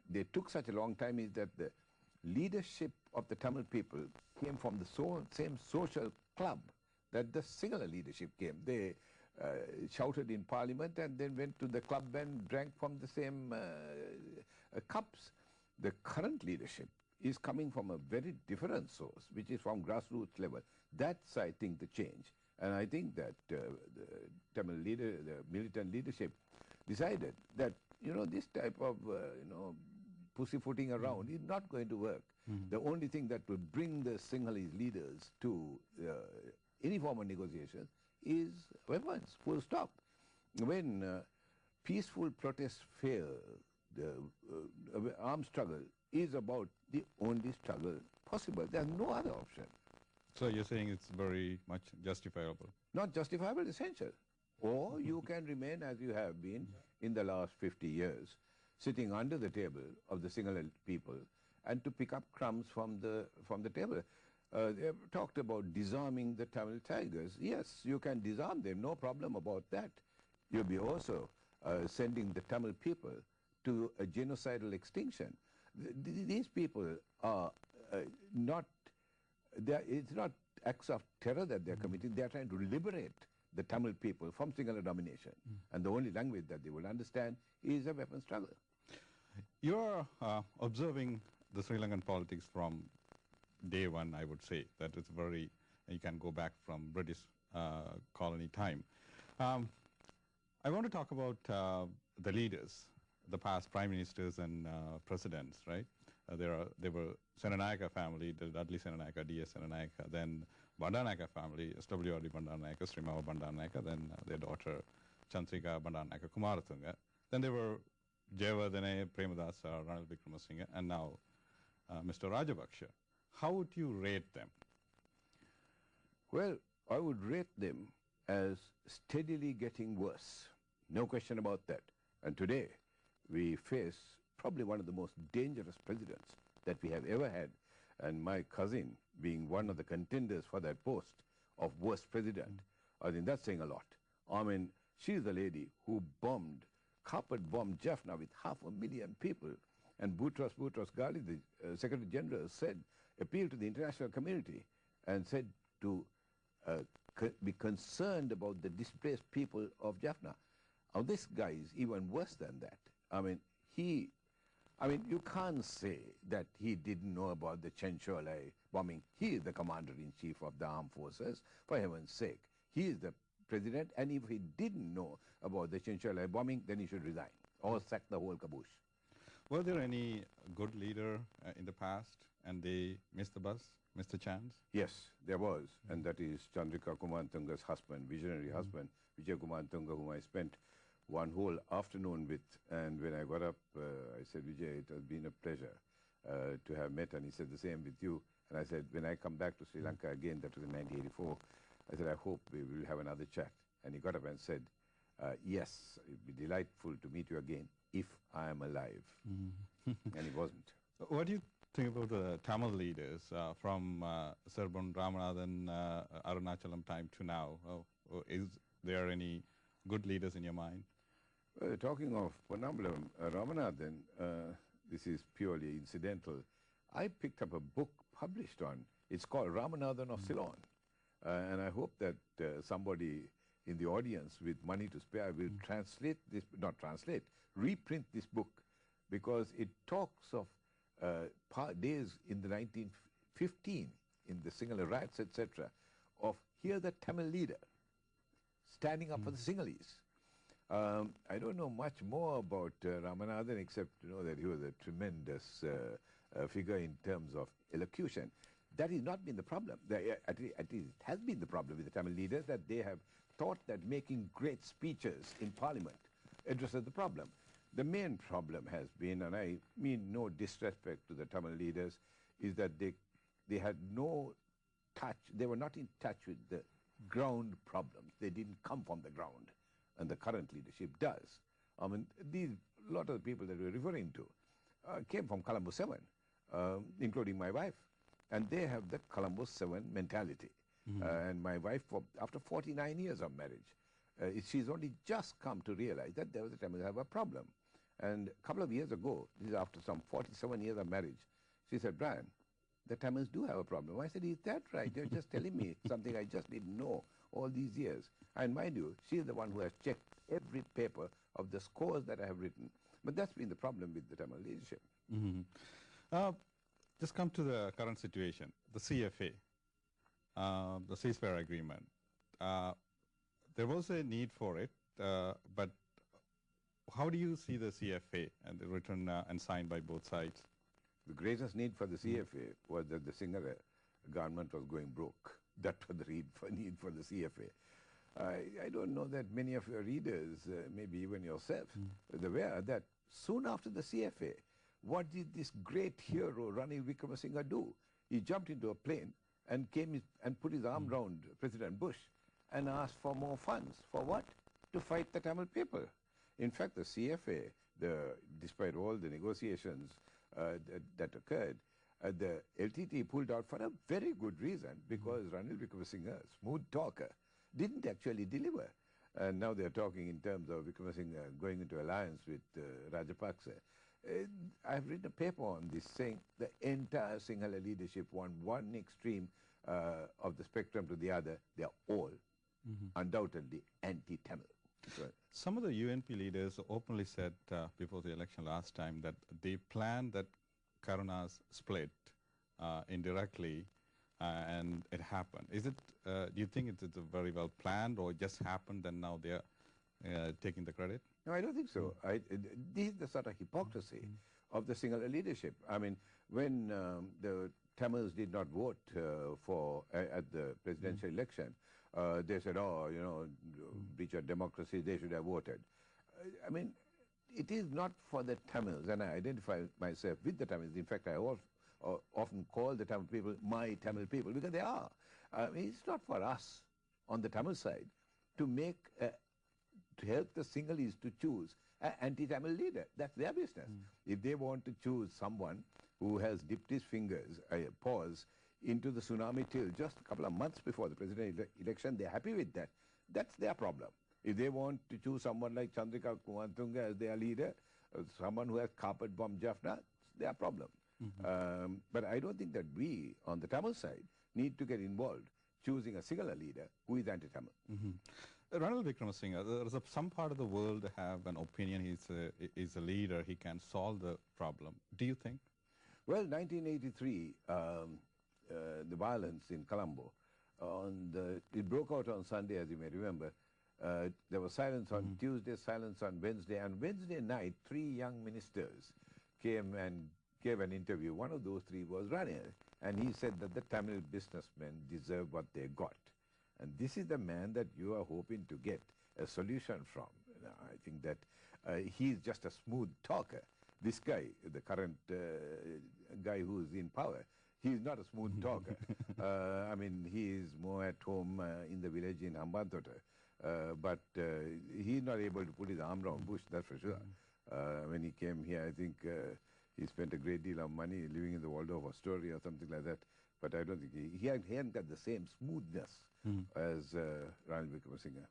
they took such a long time is that the leadership of the Tamil people came from the same social club that the Sinhala leadership came. They shouted in parliament and then went to the club and drank from the same cups. The current leadership is coming from a very different source, which is from grassroots level. That's, I think, the change. And I think that the Tamil leader, the militant leadership, decided that, this type of, pussyfooting around is not going to work. The only thing that will bring the Sinhalese leaders to any form of negotiation is weapons, full stop. When peaceful protests fail, the armed struggle is about the only struggle possible. There's no other option. So you're saying it's very much justifiable? Not justifiable, essential. Or you can remain as you have been in the last 50 years, sitting under the table of the Sinhala people and to pick up crumbs from the table. They have talked about disarming the Tamil tigers. Yes, you can disarm them, no problem about that. You'll be also sending the Tamil people to a genocidal extinction. These people are it's not acts of terror that they're committing, they're trying to liberate the Tamil people from Sinhala domination. And the only language that they will understand is a weapon struggle. You're observing the Sri Lankan politics from day one, I would say. That it's you can go back from British colony time. I want to talk about the leaders, the past prime ministers and presidents, right? There were Senanayaka family, the Dudley Senanayaka, D.S. Senanayaka, then Bandanayaka family, S.W.R.D. Bandanayaka, Srimava Bandanayaka, then their daughter Chandrika Kumaratunga. Then there were Jayawardene, Premadasa, Ranil Wickremesinghe, and now Mr. Rajapaksa. How would you rate them? Well, I would rate them as steadily getting worse. No question about that. And today, we face probably one of the most dangerous presidents that we have ever had. And my cousin, being one of the contenders for that post of worst president, I think that's saying a lot. I mean, she's the lady who carpet bombed Jaffna with 500,000 people. And Boutros Ghali, the Secretary General, appealed to the international community and said to be concerned about the displaced people of Jaffna. Now, this guy is even worse than that. I mean, you can't say that he didn't know about the Chenchola bombing. He is the commander-in-chief of the armed forces, for heaven's sake. He is the president, and if he didn't know about the Chenchola bombing, then he should resign or sack the whole caboose. Were there any good leader in the past and they missed the bus, missed the chance? Yes, there was, and that is Chandrika Kumaratunga's husband, visionary husband, Vijay Kumaratunga, whom I spent one whole afternoon with. And when I got up, I said, Vijay, it has been a pleasure to have met. And he said, the same with you. And I said, when I come back to Sri Lanka again, that was in 1984, I said, I hope we will have another chat. And he got up and said, yes, it would be delightful to meet you again if I am alive. And he wasn't. What do you think about the Tamil leaders from Serbon Ramanathan, Arunachalam time to now? Is there any good leaders in your mind? Talking of Ponnambalam Ramanathan, this is purely incidental. I picked up a book published on, it's called Ramanathan of Ceylon. And I hope that somebody in the audience with money to spare will reprint this book, because it talks of days in the 1915, in the Sinhala riots, etc., of here the Tamil leader standing up for the Sinhalese. I don't know much more about Ramanathan except to know that he was a tremendous figure in terms of elocution. That has not been the problem. At least it has been the problem with the Tamil leaders, that they have thought that making great speeches in parliament addresses the problem. The main problem has been, and I mean no disrespect to the Tamil leaders, is that they had no touch, they were not in touch with the ground problems. They didn't come from the ground, and the current leadership does. I mean, a lot of the people that we're referring to came from Colombo 7, including my wife. And they have the Colombo 7 mentality. And my wife, after 49 years of marriage, she's only just come to realize that there was a time we have a problem. And a couple of years ago, this is after some 47 years of marriage, she said, Brian, the Tamils do have a problem. I said, is that right? You're just telling me something I just didn't know all these years. And mind you, she is the one who has checked every paper of the scores that I have written. But that's been the problem with the Tamil leadership. Just come to the current situation, the CFA, the ceasefire agreement. There was a need for it, but how do you see the CFA and the written and signed by both sides? The greatest need for the CFA was that the Sinhala government was going broke. That was the need for the CFA. I don't know that many of your readers, maybe even yourself, are aware that soon after the CFA, what did this great hero, Ranil Wickremesinghe, do? He jumped into a plane and came and put his arm round President Bush and asked for more funds. For what? To fight the Tamil people. In fact, the CFA, despite all the negotiations that occurred, the LTT pulled out for a very good reason, because Ranil Wickremesinghe, smooth talker, didn't actually deliver. And now they're talking in terms of Wickremesinghe going into alliance with Rajapaksa. I've written a paper on this saying the entire Sinhala leadership won one extreme of the spectrum to the other. They're all undoubtedly anti-Tamil. Some of the UNP leaders openly said before the election last time that they planned that Karuna's split indirectly, and it happened. Is it? Do you think it's a very well planned, or just happened and now they're taking the credit? No, I don't think so. This is the sort of hypocrisy of the Sinhala leadership. I mean, when the Tamils did not vote at the presidential election, they said, oh, you know, breach of democracy, they should have voted. I mean, it is not for the Tamils, and I identify myself with the Tamils. In fact, I often call the Tamil people my Tamil people, because they are. It's not for us on the Tamil side to make, to help the Sinhalese to choose an anti-Tamil leader. That's their business. If they want to choose someone who has dipped his fingers, paws, into the tsunami till just a couple of months before the presidential election, they're happy with that. That's their problem. If they want to choose someone like Chandrika Kumaratunga as their leader, someone who has carpet bombed Jaffna, it's their problem. But I don't think that we, on the Tamil side, need to get involved choosing a Sinhala leader who is anti-Tamil. Ranil Wickremesinghe, some part of the world have an opinion he's a leader, he can solve the problem. Do you think? Well, 1983, the violence in Colombo, it broke out on Sunday, as you may remember. There was silence on Tuesday, silence on Wednesday, and Wednesday night, 3 young ministers came and gave an interview. One of those 3 was Ranil, and he said that the Tamil businessmen deserve what they got. And this is the man that you are hoping to get a solution from. I think that he's just a smooth talker. This guy, the current guy who's in power, he's not a smooth talker. I mean, he is more at home in the village in Hambantota. But he's not able to put his arm around Bush, that's for sure. When he came here, I think he spent a great deal of money living in the Waldorf Astoria or something like that. But I don't think he hadn't got the same smoothness as Ranil Wickremesinghe.